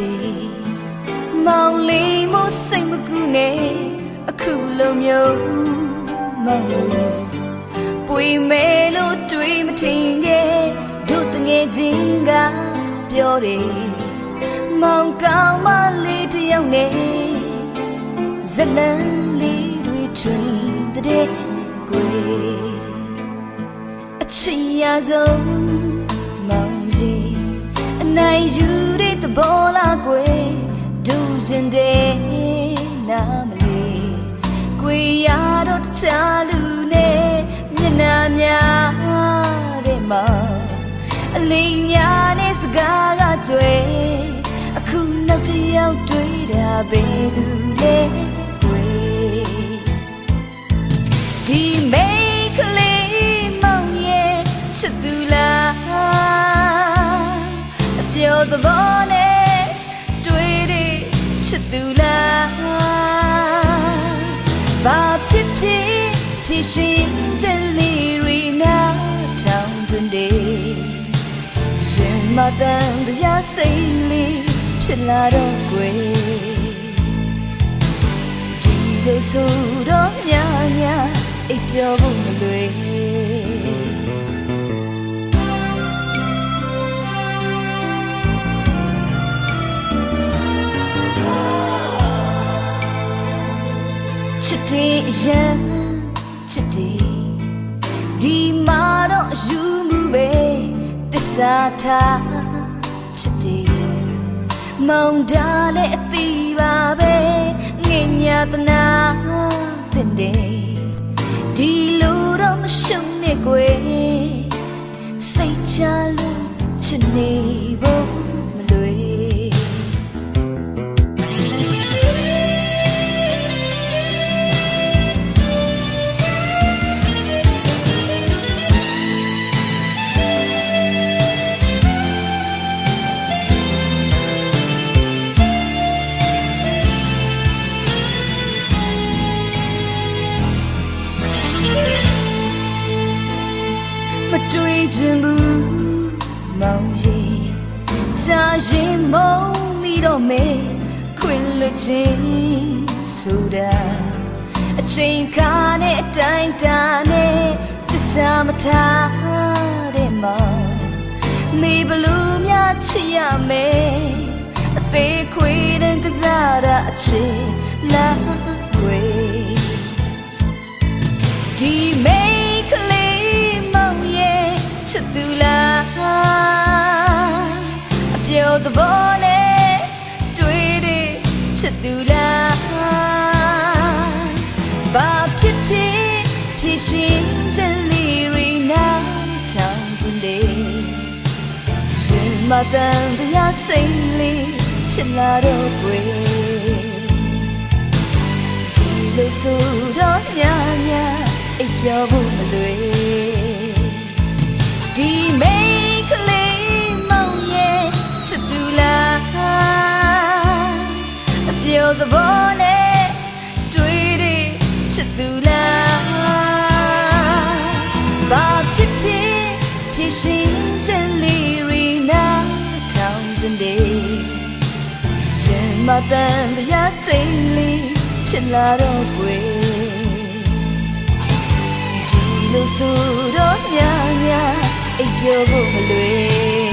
လေးမောင်လေးမို့စိတ်မကူနဲ့အခုလိုမျိုးမောင်လေးပွေမဲလို့တွေးမထင်ခဲ့တို့တငယ်ချင်းကပြောတယ်မောင်ကောင်းမလေးတယောက်နဲ့ဇလန်းလေးတွေထွင်တဲ့ကွယ်အချစ်ရဆုံးမောင်ကြီးအနိုင်ယူတဲ့သဘောလားကွယ်ဒူရင်တဲ့နာမလေးကွယ်ရတော့တခြားလူနဲ့မျက်နှာများတဲ့မောင်အလေးများနဲ့စကားကကြွယ်အခုနောက်တစ်ယောက်တွေ့တာပဲသူလေကွယ်ဒီမိတ်ကလေးမောင်ရဲ့ချစ်သူလားအပြောသဘောနဲ့တွေ့တဲ့ချစ်သူလားဘာဖြစ်ဖြစ်ဖြစ်ရှင်ချက်လေးရီနာထောင်တွင်တဲ့ရင်မတန်တရားစိတ်လေးဖြစ်လာတော့ကွယ်ဒီလိုဆိုတော့ညာညာအိပ်ပျော်ဖို့မလွယ်ချစ်တဲ့ရန်ချစ်တဲ့ဒီမှာတော့အယူမှုပဲသစ္စာထားချစ်တဲ့မောင်တာနဲ့အသီးပါပဲငင်ညာတနာတဲ့ဒီလိုတော့မရှုံးနဲ့ကွယ်စိတ်ချလို့ချစ်နေဖို့မလွယ်မတွေ့ချင်ဘူးမောင်ကြီးကြာရင်မုန်းမိတော့မေခွင်လွတ်ခြင်းဆိုတာအချိန်ခါနဲ့အတိုင်းတာနဲ့တစ္ဆာမထားတဲ့မောင်မေဘလို့များချစ်ရမယ်အသေးခွေတဲ့ကစားတာအချိန်လားခွေဒီမေချစ်သူလားအပြောသဘောနဲ့တွေ့တဲ့ချစ်သူလားဘာဖြစ်ဖြစ်ဖြစ်ရှင်ချက်လေးရီနာထောင်တွင်တဲ့ရင်မတန်တရားစိတ်လေးဖြစ်လာတော့ကွယ်ဒီလိုဆိုတော့ညာညာအိပ်ပျော်ဖို့မလွယ်ဒီမိတ်ကလေးမောင်ရဲ့ချစ်သူလားအပြောသဘောနဲ့တွေ့တဲ့ချစ်သူလားဘာဖြစ်ဖြစ်ဖြစ်ရှင်ချက်လေးရီနာထောင်တွင်တဲ့ရင်မတန်တရားစိတ်လေးဖြစ်လာတော့ကွယ်ဒီလိုဆိုတော့ညာညာအိပ်ပျော်ဖို့မလွယ်